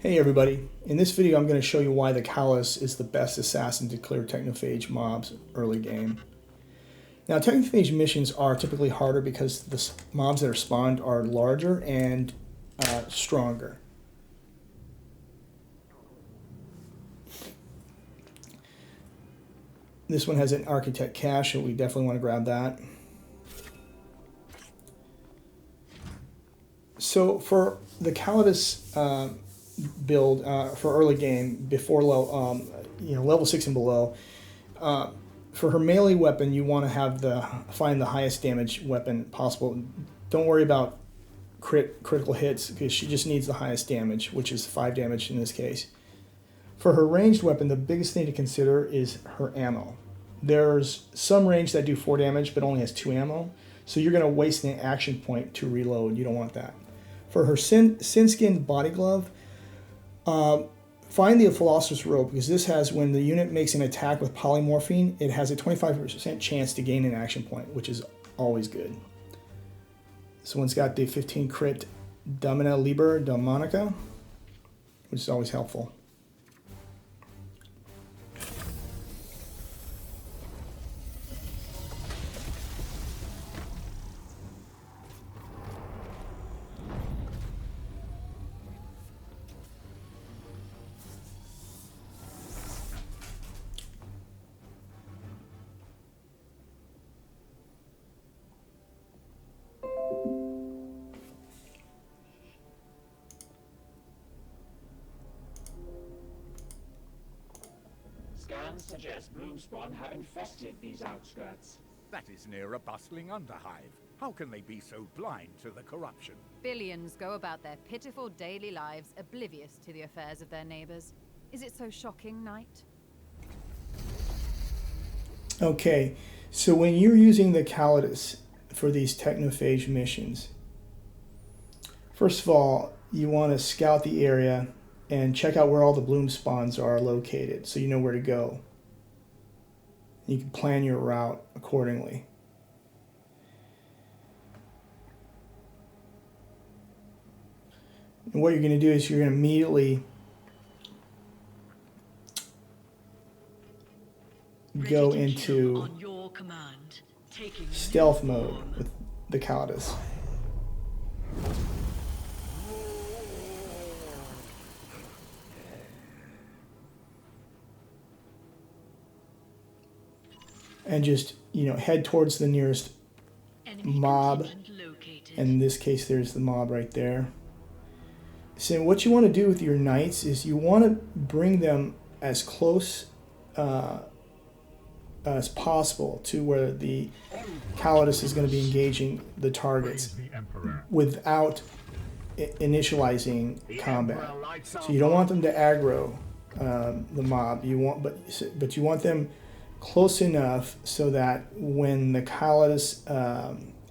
Hey everybody, in this video I'm going to show you why the Callidus is the best assassin to clear technophage mobs early game. Now technophage missions are typically harder because the mobs that are spawned are larger and stronger. This one has an architect cache, so we definitely want to grab that. So for the Callidus build for early game, before level 6 and below, for her melee weapon, you want to find the highest damage weapon possible. Don't worry about critical hits because she just needs the highest damage, which is 5 damage in this case. For her ranged weapon, the biggest thing to consider is her ammo. There's some range that do 4 damage but only has 2 ammo, so you're going to waste an action point to reload. You don't want that. For her sin skin body glove, find the Philosopher's Robe, because this has, when the unit makes an attack with polymorphine, it has a 25% chance to gain an action point, which is always good. This one's got the 15 crit Domina Liber Demonica, which is always helpful. Scans suggest bloom spawn have infested these outskirts. That is near a bustling underhive. How can they be so blind to the corruption? Billions go about their pitiful daily lives oblivious to the affairs of their neighbors. Is it so shocking, Knight? Okay, so when you're using the Callidus for these technophage missions, first of all, you want to scout the area and check out where all the bloom spawns are located so you know where to go. You can plan your route accordingly. And what you're going to do is you're going to immediately go into stealth mode with the Callidus. And just, head towards the nearest mob. And in this case, there's the mob right there. So what you want to do with your knights is you want to bring them as close as possible to where the Callidus is going to be engaging the targets without initializing combat. So you don't want them to aggro the mob. But you want them close enough so that when the Callidus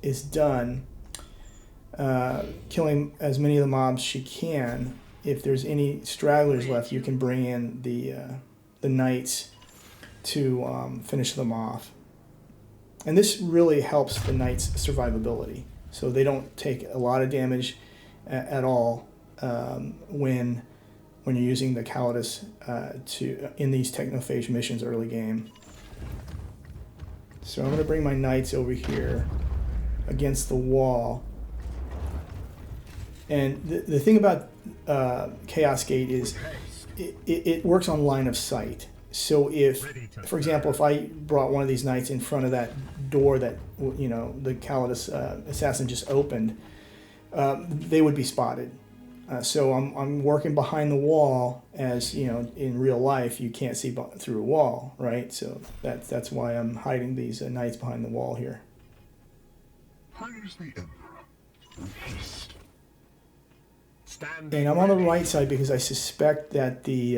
is done killing as many of the mobs she can, if there's any stragglers left, you can bring in the knights to finish them off. And this really helps the knights' survivability, so they don't take a lot of damage at all when you're using the Callidus in these technophage missions early game. So I'm going to bring my knights over here against the wall. And the thing about Chaos Gate is it works on line of sight. So if, for example, if I brought one of these knights in front of that door that, the Callidus assassin just opened, they would be spotted. So I'm working behind the wall, as in real life you can't see through a wall, right? So that's why I'm hiding these knights behind the wall here. Praise the Emperor. Haste. And I'm on the right side because I suspect that the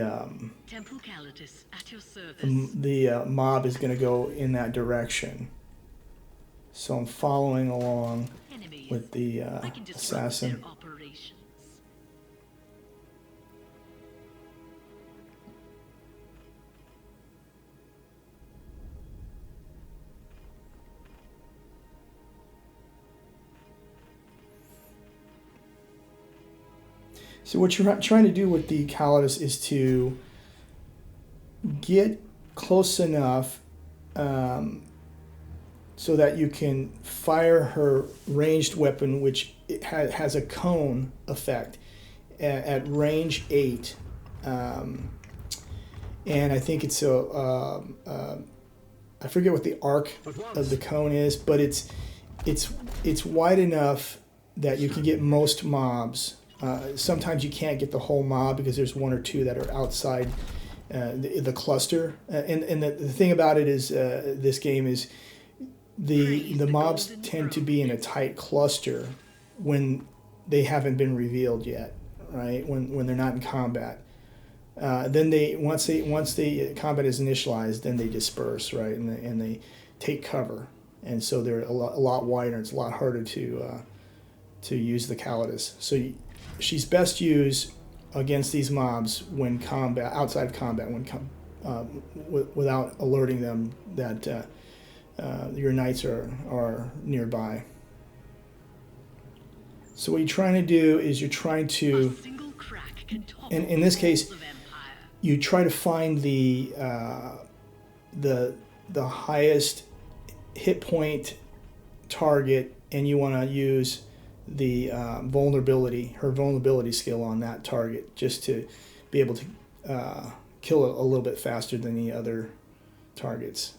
Temple Callidus at your service. the mob is going to go in that direction. So I'm following along with the assassin. So what you're trying to do with the Callidus is to get close enough so that you can fire her ranged weapon, which it has a cone effect at range 8. And I think it's I forget what the arc of the cone is, but it's wide enough that you can get most mobs. Sometimes you can't get the whole mob because there's one or two that are outside the cluster. And the thing about it is this game is the mobs tend to be in a tight cluster when they haven't been revealed yet, right? When they're not in combat. Then once the combat is initialized, then they disperse, right? And they take cover, and so they're a lot wider. It's a lot harder to use the Callidus. So she's best used against these mobs when outside of combat, without alerting them that your knights are nearby. So what you're trying to do is you're trying to, in this case, you try to find the highest hit point target, and you want to use the her vulnerability skill on that target, just to be able to kill it a little bit faster than the other targets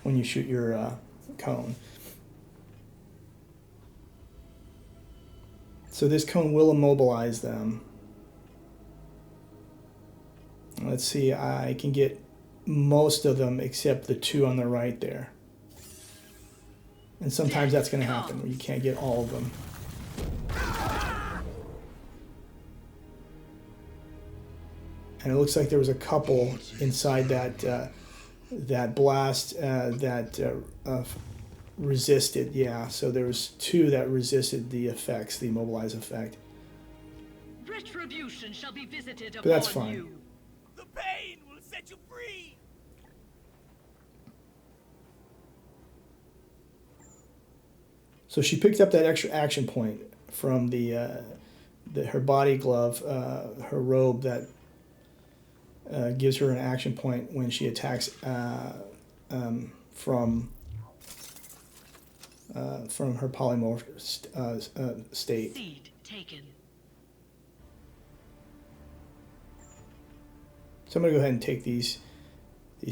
when you shoot your cone. So this cone will immobilize them. Let's see, I can get most of them except the two on the right there. And sometimes that's going to happen where you can't get all of them. And it looks like there was a couple inside that blast that resisted. Yeah, so there was two that resisted the effects, the immobilize effect. Retribution shall be visited But that's upon fine. you. The pain will set you free! So she picked up that extra action point from her body glove, her robe that gives her an action point when she attacks from her polymorph state. Seed taken. So I'm gonna go ahead and take these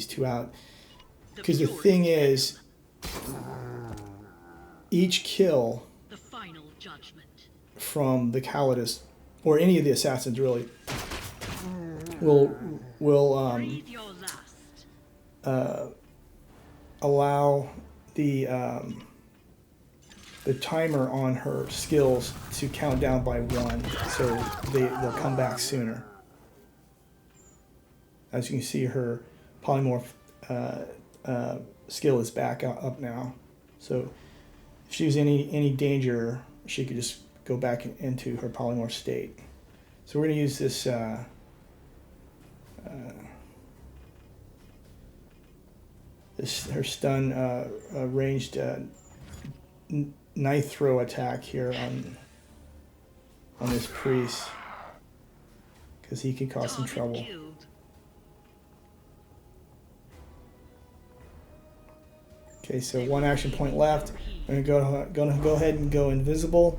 two out, because the thing is, each kill The final judgment. from the Callidus, or any of the assassins really, will Breathe your last. allow the timer on her skills to count down by 1, so they'll come back sooner. As you can see, her polymorph skill is back up now. So if she was any danger, she could just go back into her polymorph state. So we're going to use this her stun ranged knife throw attack here on this priest, because he could cause some trouble. Killed. Okay, so 1 action point left. I'm gonna go ahead and go invisible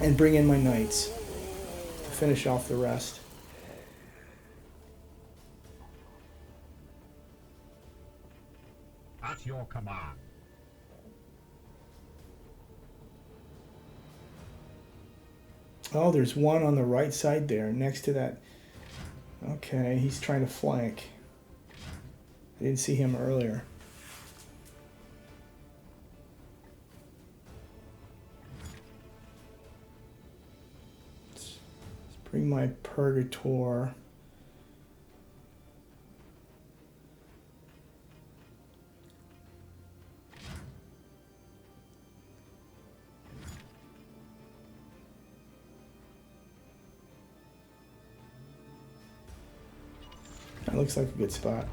and bring in my knights to finish off the rest. At your command. Oh, there's one on the right side there, next to that. Okay, he's trying to flank. I didn't see him earlier. Let's bring my Purgator. That looks like a good spot.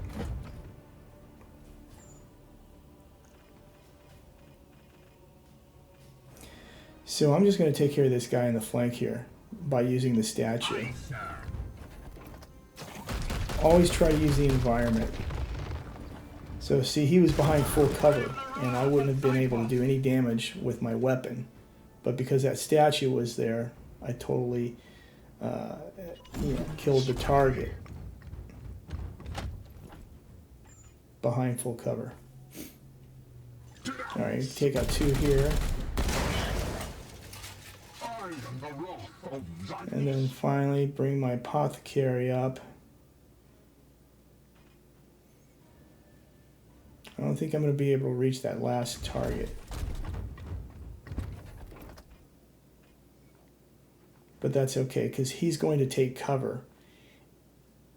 So I'm just going to take care of this guy in the flank here. by using the statue. Always try to use the environment. So see, he was behind full cover, and I wouldn't have been able to do any damage with my weapon. But because that statue was there, I totally killed the target behind full cover. Alright, take out 2 here. And then finally bring my apothecary up. I don't think I'm going to be able to reach that last target. But that's okay, because he's going to take cover.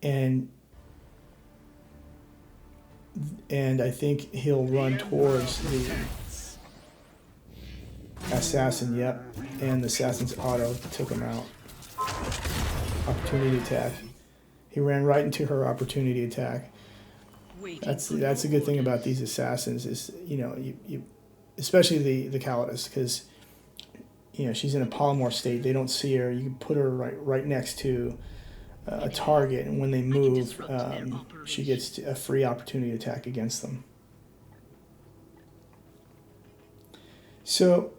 And I think he'll run towards the assassin, yep. And the assassin's auto took him out. Opportunity attack. He ran right into her opportunity attack. That's a good thing about these assassins is, you especially the Callidus, because she's in a polymorph state. They don't see her. You can put her right next to a target, and when they move, she gets a free opportunity attack against them. So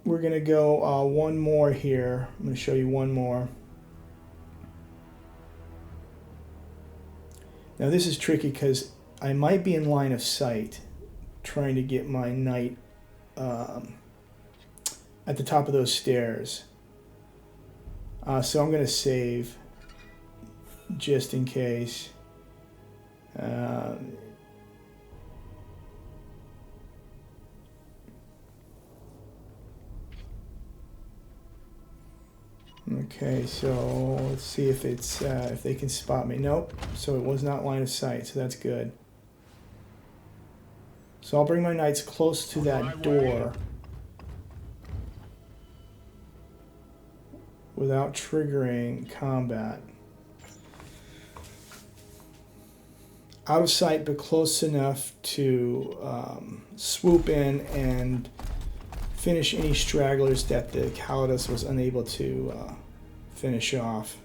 we're gonna go one more here. I'm gonna show you one more. Now this is tricky because I might be in line of sight trying to get my knight at the top of those stairs. So I'm going to save just in case. Okay, so let's see if it's if they can spot me. Nope. So it was not line of sight, so that's good. So I'll bring my knights close to that door without triggering combat. Out of sight, but close enough to swoop in and finish any stragglers that the Callidus was unable to finish off.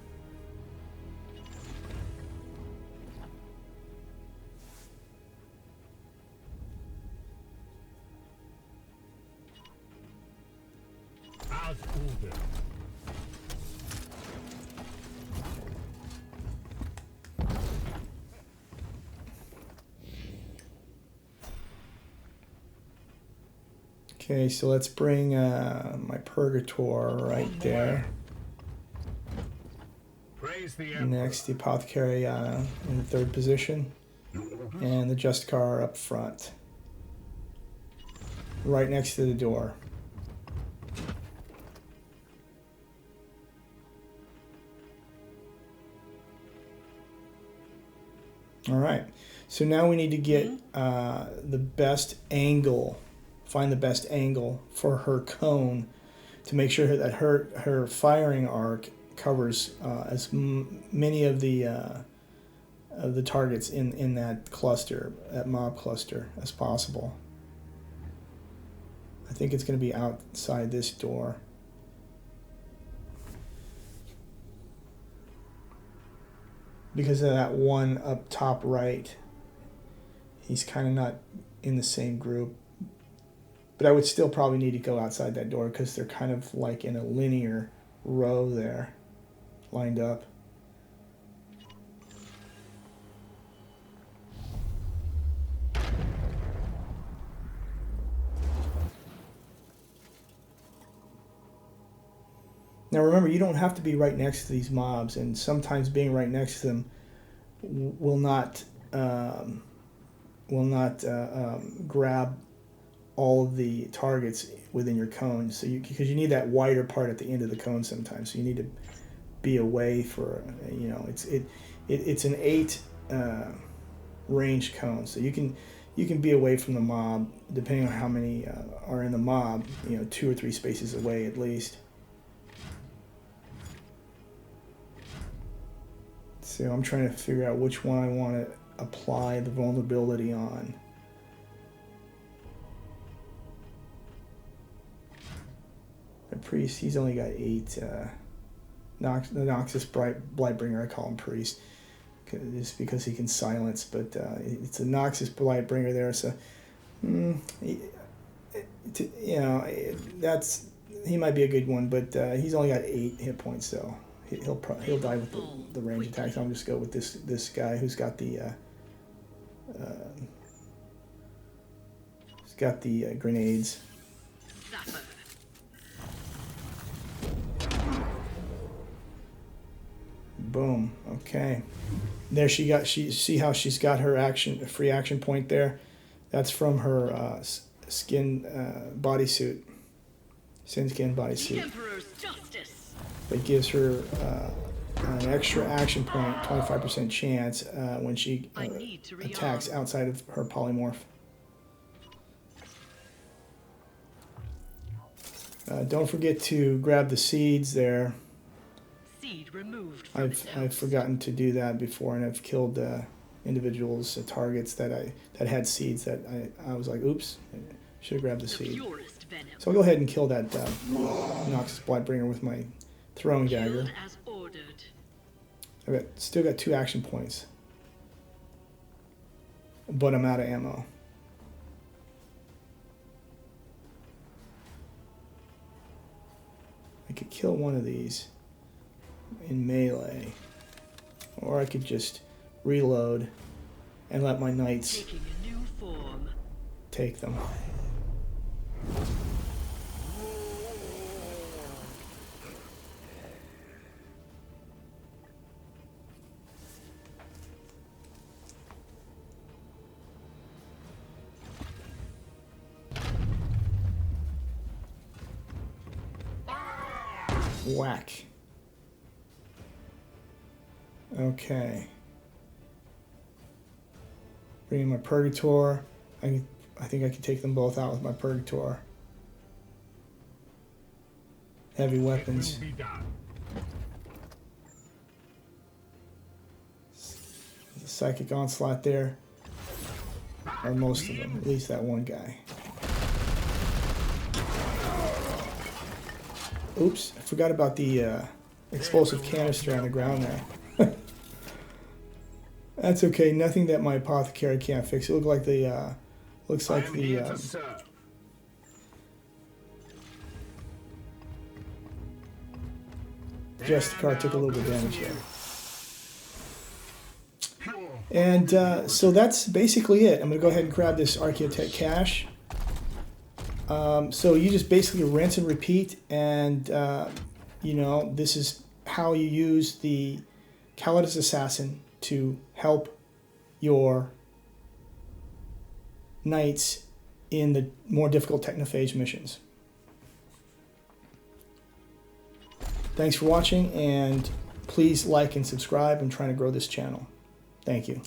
As ordered. Okay, so let's bring my Purgator right there. Praise the Next, the Apothecary in the 3rd position. And the Justicar up front. Right next to the door. Alright, so now we need to get the best angle. Find the best angle for her cone to make sure that her firing arc covers as many of the targets in that cluster, that mob cluster, as possible. I think it's going to be outside this door. Because of that one up top right, he's kind of not in the same group. But I would still probably need to go outside that door because they're kind of like in a linear row there, lined up. Now remember, you don't have to be right next to these mobs, and sometimes being right next to them will not grab all of the targets within your cone. So because you need that wider part at the end of the cone sometimes, so you need to be away for it's an 8 range cone, so you can be away from the mob depending on how many are in the mob. 2 or 3 spaces away at least. So I'm trying to figure out which one I want to apply the vulnerability on. I priest, he's only got 8. The Noxus Blightbringer, I call him priest, just because he can silence, but it's a Noxus Blightbringer there, so he might be a good one, but he's only got 8 hit points, so he'll die with the range attacks. I'll just go with this guy who's got the grenades. Boom. Okay. There see how she's got her free action point there? That's from her skin bodysuit. Skin bodysuit. It gives her an extra action point, 25% chance when she attacks outside of her polymorph. Don't forget to grab the seeds there. Seed removed from I've forgotten to do that before, and I've killed individuals, targets that had seeds that I was like, oops, should have grabbed the seed. So I'll go ahead and kill that Noxus Blightbringer with my throwing dagger. As ordered. I've still got 2 action points, but I'm out of ammo. I could kill one of these in melee, or I could just reload and let my knights Taking a new form. take them. Whack. Okay. Bring in my Purgator. I think I can take them both out with my Purgator. Heavy weapons. It will be done. There's a Psychic Onslaught there. Or most of them. At least that one guy. Oops, I forgot about the explosive canister on the ground there. That's okay. Nothing that my apothecary can't fix. It looks like the Justicar took a little bit of damage there. And so that's basically it. I'm going to go ahead and grab this Archaeotech cache. So you just basically rinse and repeat, and this is how you use the Callidus Assassin to help your knights in the more difficult technophage missions. Thanks for watching, and please like and subscribe. I'm trying to grow this channel. Thank you.